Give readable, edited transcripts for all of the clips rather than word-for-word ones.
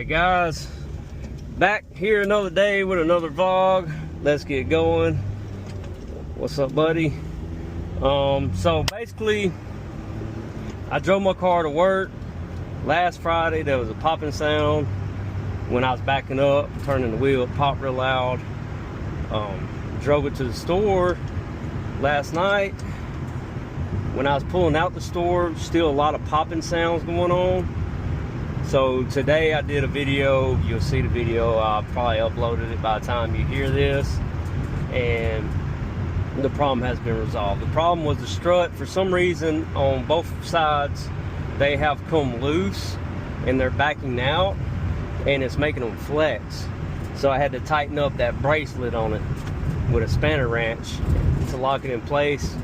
Hey guys, back here another day with another vlog. Let's get going. What's up, buddy? So basically, I drove my car to work last Friday. There was a popping sound when I was backing up, turning the wheel, it popped real loud. Drove it to the store last night. When I was pulling out the store, still a lot of popping sounds going on. So today I did a video. You'll see the video. I'll probably uploaded it by the time you hear this, and the problem has been resolved. The problem was the strut. For some reason on both sides they have come loose and they're backing out, and it's making them flex. So I had to tighten up that bracelet on it with a spanner wrench to lock it in place.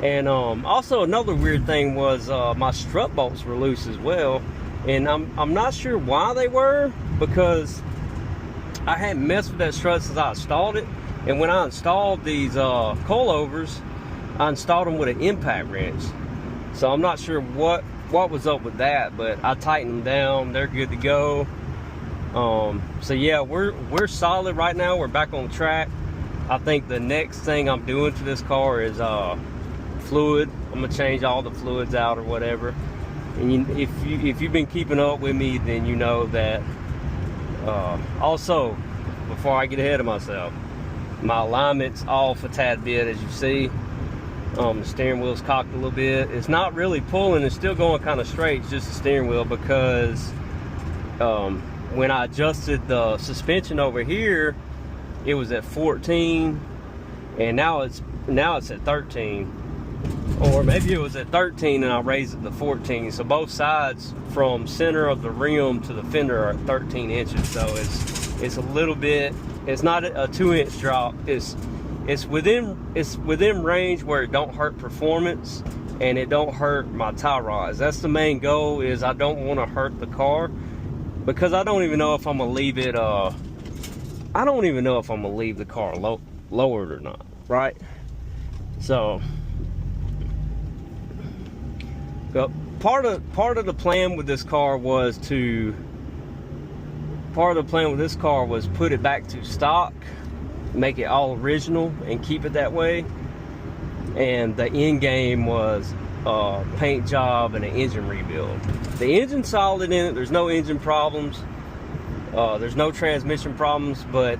And also another weird thing was my strut bolts were loose as well. And I'm not sure why they were, because I hadn't messed with that strut since I installed it. And when I installed these coilovers, I installed them with an impact wrench. So I'm not sure what was up with that, but I tightened them down. They're good to go. So yeah, we're solid right now. We're back on track. I think the next thing I'm doing to this car is fluid. I'm gonna change all the fluids out or whatever. And if you've been keeping up with me, then you know that. Also, before I get ahead of myself, my alignment's off a tad bit, as you see. The steering wheel's cocked a little bit. It's not really pulling, it's still going kind of straight. It's just the steering wheel, because when I adjusted the suspension over here, it was at 14, and now it's at 13. Or maybe it was at 13 and I raised it to 14. So both sides from center of the rim to the fender are 13 inches. So it's a little bit, it's not a 2-inch drop. It's within range where it don't hurt performance and it don't hurt my tie rods. That's the main goal, is I don't want to hurt the car, because I don't even know if I'm gonna leave it I don't even know if I'm gonna leave the car lowered or not, right? So part of the plan with this car was put it back to stock, make it all original and keep it that way. And the end game was a paint job and an engine rebuild. The engine's solid in it, there's no engine problems, there's no transmission problems, but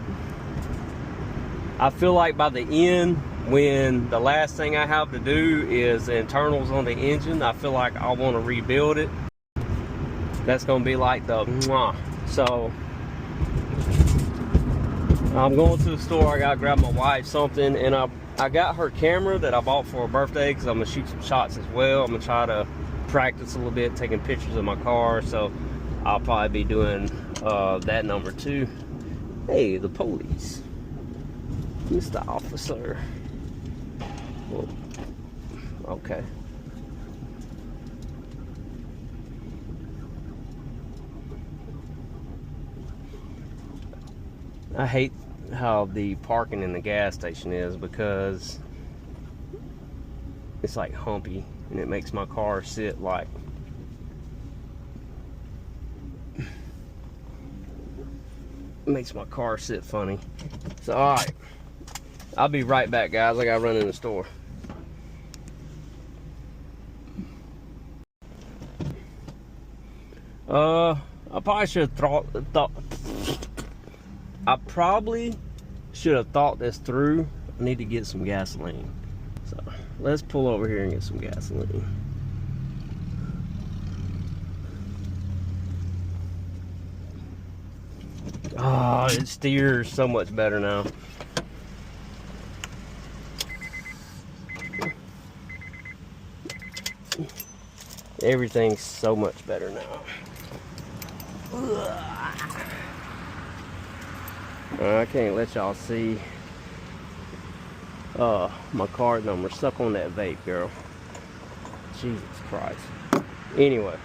I feel like by the end, when the last thing I have to do is the internals on the engine, I feel like I want to rebuild it. That's going to be like the mwah. So I'm going to the store. I got to grab my wife something, and I got her camera that I bought for her birthday, because I'm going to shoot some shots as well. I'm going to try to practice a little bit, taking pictures of my car. So I'll probably be doing that number too. Hey, the police. Mr. Officer. Well, okay. I hate how the parking in the gas station is, because it's like humpy and it makes my car sit like, it makes my car sit funny. So alright, I'll be right back, guys. I gotta run in the store. I probably should have thought this through. I need to get some gasoline. So let's pull over here and get some gasoline. Oh, it steers so much better now. Everything's so much better now. I can't let y'all see my card number. Suck on that vape, girl. Jesus Christ. Anyway,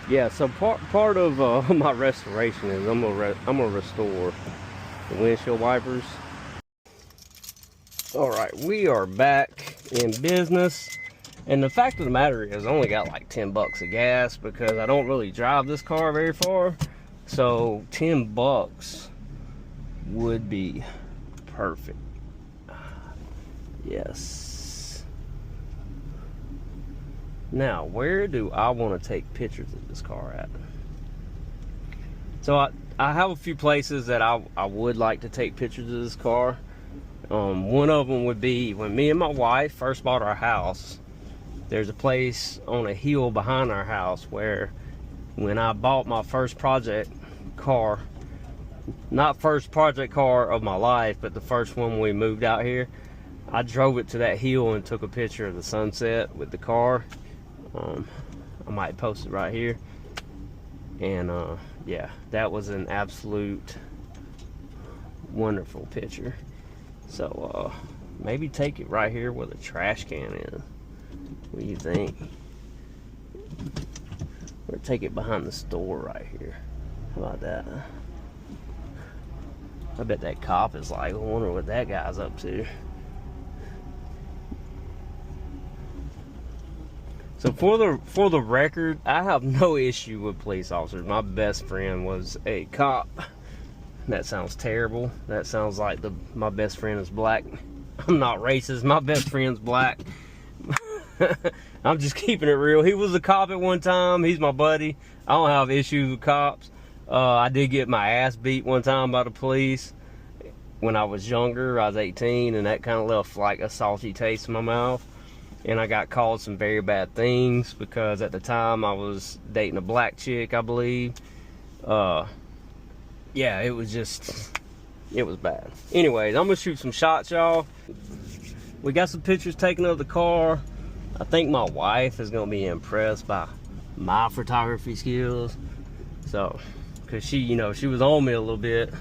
yeah, so part of my restoration is I'm gonna restore the windshield wipers. All right, we are back in business. And the fact of the matter is, I only got like 10 bucks of gas, because I don't really drive this car very far. So $10 would be perfect. Yes. Now, where do I want to take pictures of this car at? So I have a few places that I would like to take pictures of this car. One of them would be when me and my wife first bought our house. There's a place on a hill behind our house where when I bought my first project car, not first project car of my life, but the first one when we moved out here, I drove it to that hill and took a picture of the sunset with the car. I might post it right here. And yeah, that was an absolute wonderful picture. So maybe take it right here where the trash can is. What do you think? Or take it behind the store right here. How about that? I bet that cop is like, I wonder what that guy's up to. So for the record, I have no issue with police officers. My best friend was a cop. That sounds terrible. That sounds like my best friend is black. I'm not racist. My best friend's black. I'm just keeping it real. He was a cop at one time. He's my buddy. I don't have issues with cops. I did get my ass beat one time by the police when I was younger. I was 18, and that kind of left like a salty taste in my mouth. And I got called some very bad things because at the time I was dating a black chick, I believe. Yeah, it was bad. Anyways, I'm gonna shoot some shots, y'all. We got some pictures taken of the car. I think my wife is gonna be impressed by my photography skills. So, cause she, you know, she was on me a little bit.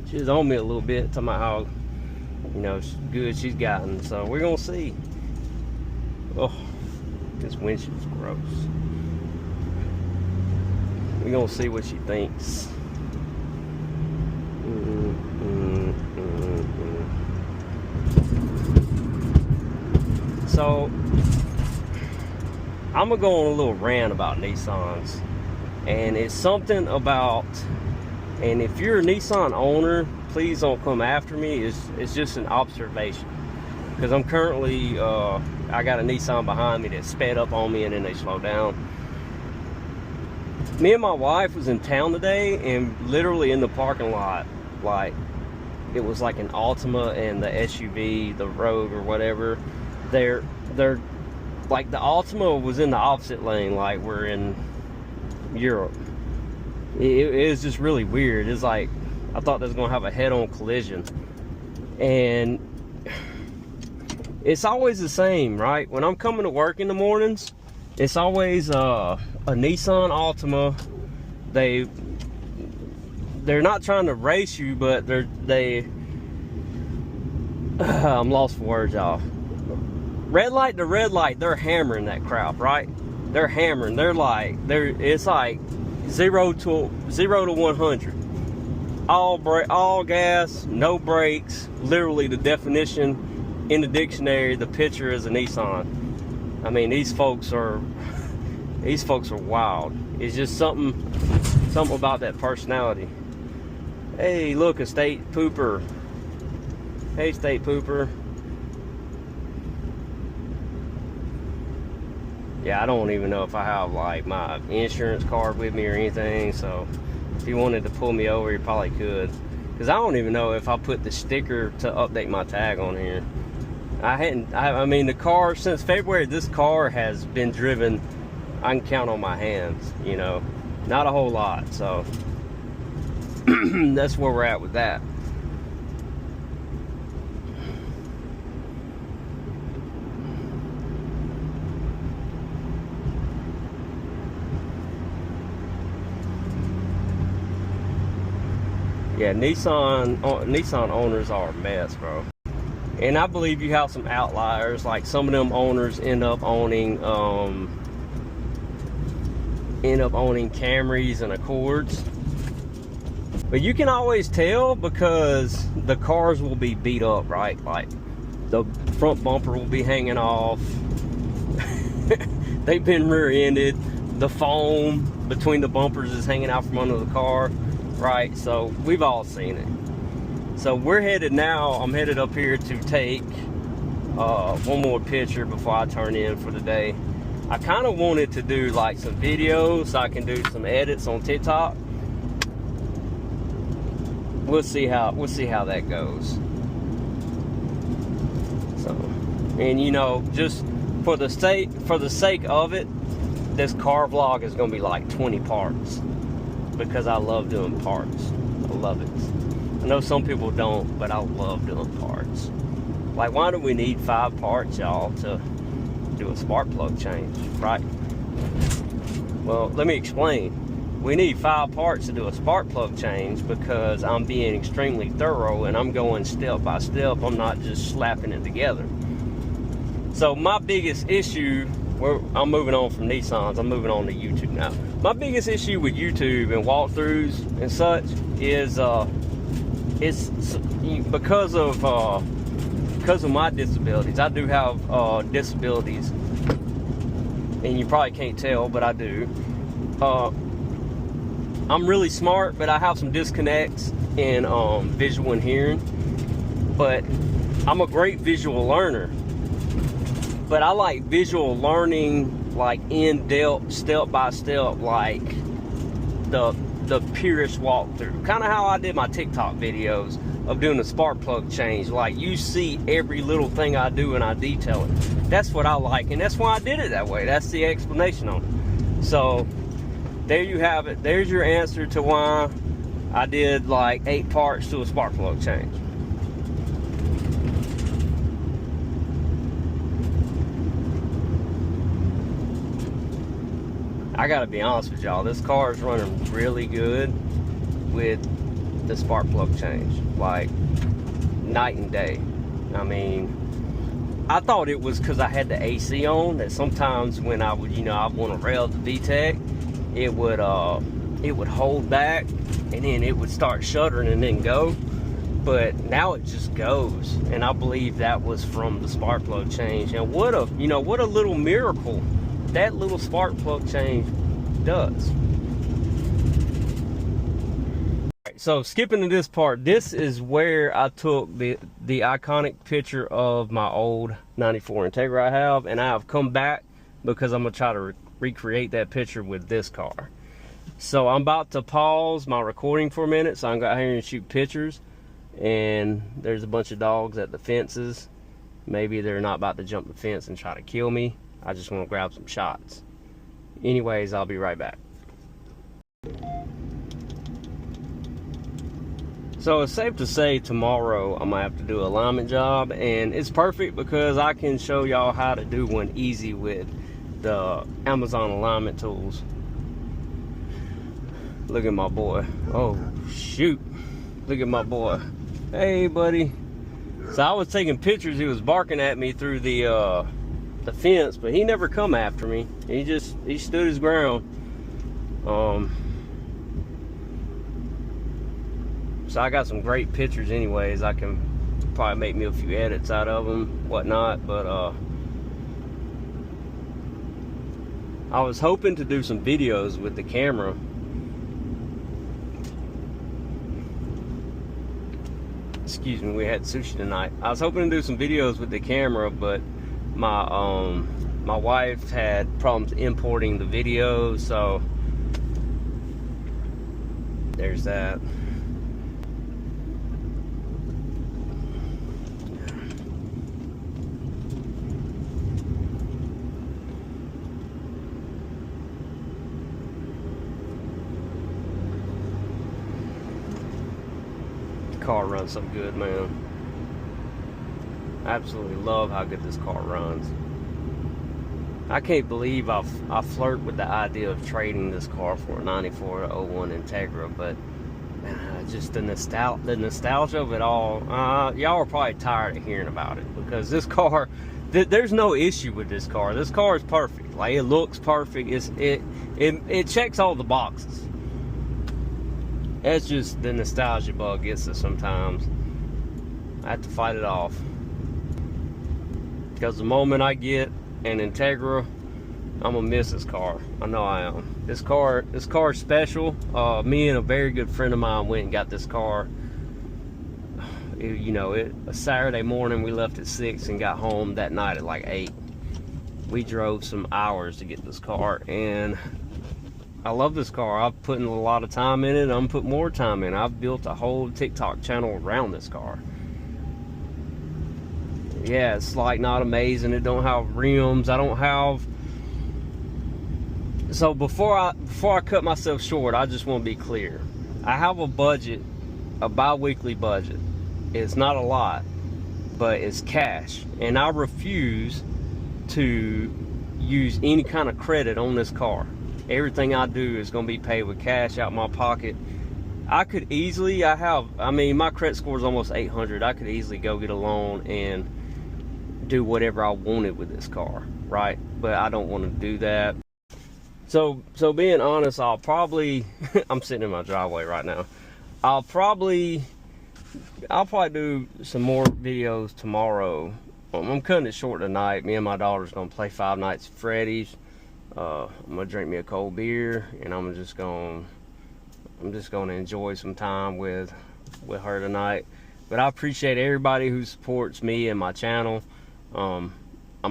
She was on me a little bit, talking about how, you know, good she's gotten. So we're gonna see. Oh, this windshield's gross. We're gonna see what she thinks. So I'm gonna go on a little rant about Nissans, and it's something about, and if you're a Nissan owner, please don't come after me. It's just an observation, because I'm currently I got a Nissan behind me that sped up on me and then they slowed down. Me and my wife was in town today, and literally in the parking lot, like it was like an Altima and the SUV, the Rogue or whatever. They're like, the Altima was in the opposite lane, like we're in Europe. It was just really weird. It's like I thought they was gonna have a head-on collision, and it's always the same, right? When I'm coming to work in the mornings, it's always a Nissan Altima. They're not trying to race you, but I'm lost for words, y'all. Red light to red light, they're hammering that crap, right? They're hammering. It's like 0 to 100. All gas, no brakes. Literally the definition in the dictionary, the picture is a Nissan. I mean, these folks are wild. It's just something about that personality. Hey, look, a state pooper. Hey, state pooper. Yeah, I don't even know if I have like my insurance card with me or anything, so if he wanted to pull me over, he probably could. Because I don't even know if I put the sticker to update my tag on here. I mean, the car, since February, this car has been driven, I can count on my hands, you know, not a whole lot. So that's where we're at with that. Yeah, Nissan owners are a mess, bro. And I believe you have some outliers, like some of them owners end up owning Camrys and Accords. But you can always tell because the cars will be beat up, right? Like the front bumper will be hanging off. They've been rear-ended. the foam between the bumpers is hanging out from under the car, right? So we've all seen it. So we're headed now, I'm headed up here to take one more picture before I turn in for the day. I kind of wanted to do like some videos so I can do some edits on TikTok. We'll see how that goes. So, and you know, just for the sake of it, this car vlog is gonna be like 20 parts because I love doing parts. I love it. I know some people don't, but I love doing parts. Like, why do we need 5 parts, y'all, to do a spark plug change, right? Well, let me explain. We need 5 parts to do a spark plug change because I'm being extremely thorough and I'm going step by step. I'm not just slapping it together. So my biggest issue, I'm moving on from Nissans, I'm moving on to YouTube now. My biggest issue with YouTube and walkthroughs and such is it's because of my disabilities. I do have disabilities, and you probably can't tell, but I do. I'm really smart, but I have some disconnects in visual and hearing. But I'm a great visual learner. But I like visual learning, like in-depth, step-by-step, like the purest walkthrough. Kind of how I did my TikTok videos of doing a spark plug change. Like, you see every little thing I do and I detail it. That's what I like, and that's why I did it that way. That's the explanation on it. So there you have it. There's your answer to why I did like 8 parts to a spark plug change. I gotta be honest with y'all, this car is running really good with the spark plug change, like night and day. I mean, I thought it was because I had the AC on, that sometimes when I would, you know, I want to rev the VTEC, it would hold back and then it would start shuddering and then go. But now it just goes, and I believe that was from the spark plug change. And what a little miracle that little spark plug change does. Right, so skipping to this part, this is where I took the iconic picture of my old 94 Integra I have, and I have come back because I'm gonna try to recreate that picture with this car. So I'm about to pause my recording for a minute so I can go out here and shoot pictures. And there's a bunch of dogs at the fences. Maybe they're not about to jump the fence and try to kill me. I just want to grab some shots. Anyways, I'll be right back. So it's safe to say tomorrow I'm gonna have to do an alignment job, and it's perfect because I can show y'all how to do one easy with the Amazon alignment tools. Look at my boy. Oh shoot, look at my boy. Hey buddy. So I was taking pictures, he was barking at me through the fence, but he never come after me. He stood his ground. So I got some great pictures anyways. I can probably make me a few edits out of them, whatnot, but I was hoping to do some videos with the camera. Excuse me, we had sushi tonight. I was hoping to do some videos with the camera, but my wife had problems importing the video, so there's that. Car runs so good, man. I absolutely love how good this car runs. I can't believe I flirt with the idea of trading this car for a 94 to 01 Integra, but just the nostalgia of it all. Y'all are probably tired of hearing about it because this car, there's no issue with this car. This car is perfect. Like, it looks perfect. It checks all the boxes. It's just the nostalgia bug gets us sometimes. I have to fight it off. Because the moment I get an Integra I'm gonna miss this car. I know I am. This car is special. Me and a very good friend of mine went and got this car. A Saturday morning, we left at 6 and got home that night at like 8. We drove some hours to get this car, and I love this car. I've put in a lot of time in it. I'm gonna put more time in. I've built a whole TikTok channel around this car. Yeah, it's like not amazing. It don't have rims. I don't have. So before I cut myself short, I just want to be clear. I have a budget, a bi-weekly budget. It's not a lot, but it's cash, and I refuse to use any kind of credit on this car. Everything I do is going to be paid with cash out my pocket. I could easily, my credit score is almost 800. I could easily go get a loan and do whatever I wanted with this car, right? But I don't want to do that. So being honest, I'll probably I'm sitting in my driveway right now. I'll probably do some more videos tomorrow. I'm cutting it short tonight. Me and my daughter's gonna play Five Nights at Freddy's. I'm gonna drink me a cold beer, and I'm just gonna enjoy some time with her tonight. But I appreciate everybody who supports me and my channel. I'm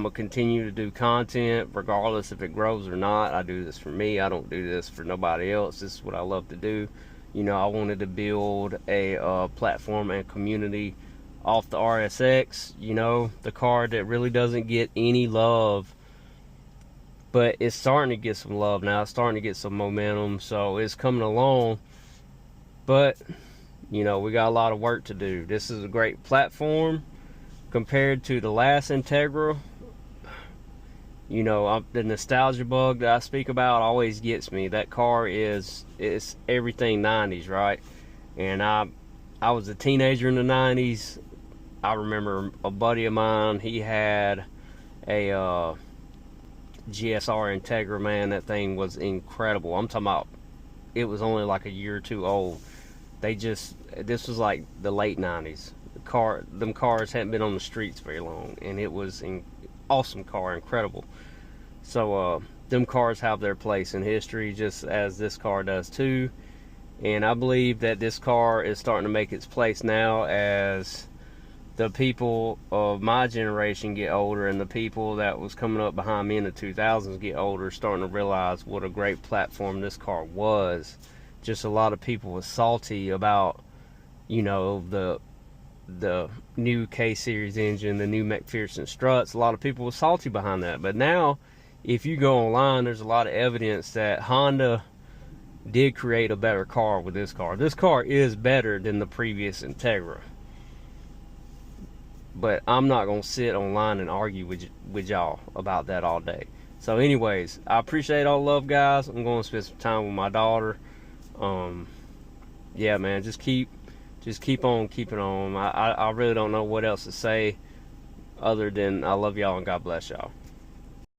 gonna continue to do content regardless if it grows or not. I do this for me. I don't do this for nobody else. This is what I love to do. I wanted to build a platform and community off the RSX, the car that really doesn't get any love, but it's starting to get some love now. It's starting to get some momentum, so it's coming along. But we got a lot of work to do. This is a great platform compared to the last Integra. The nostalgia bug that I speak about always gets me. That car it's everything 90s, right? And I was a teenager in the 90s. I remember a buddy of mine, he had a GSR Integra, man. That thing was incredible. I'm talking about, it was only like a year or two old. This was like the late 90s. Them cars hadn't been on the streets very long, and it was an awesome car, incredible. So them cars have their place in history, just as this car does too. And I believe that this car is starting to make its place now as the people of my generation get older, and the people that was coming up behind me in the 2000s get older, starting to realize what a great platform this car was. Just a lot of people were salty about, the new K-Series engine, the new McPherson struts. A lot of people were salty behind that. But now, if you go online, there's a lot of evidence that Honda did create a better car with this car. This car is better than the previous Integra. But I'm not going to sit online and argue with y'all about that all day. So anyways, I appreciate all the love, guys. I'm going to spend some time with my daughter. Yeah, man, just keep on keeping on. I really don't know what else to say other than I love y'all and God bless y'all.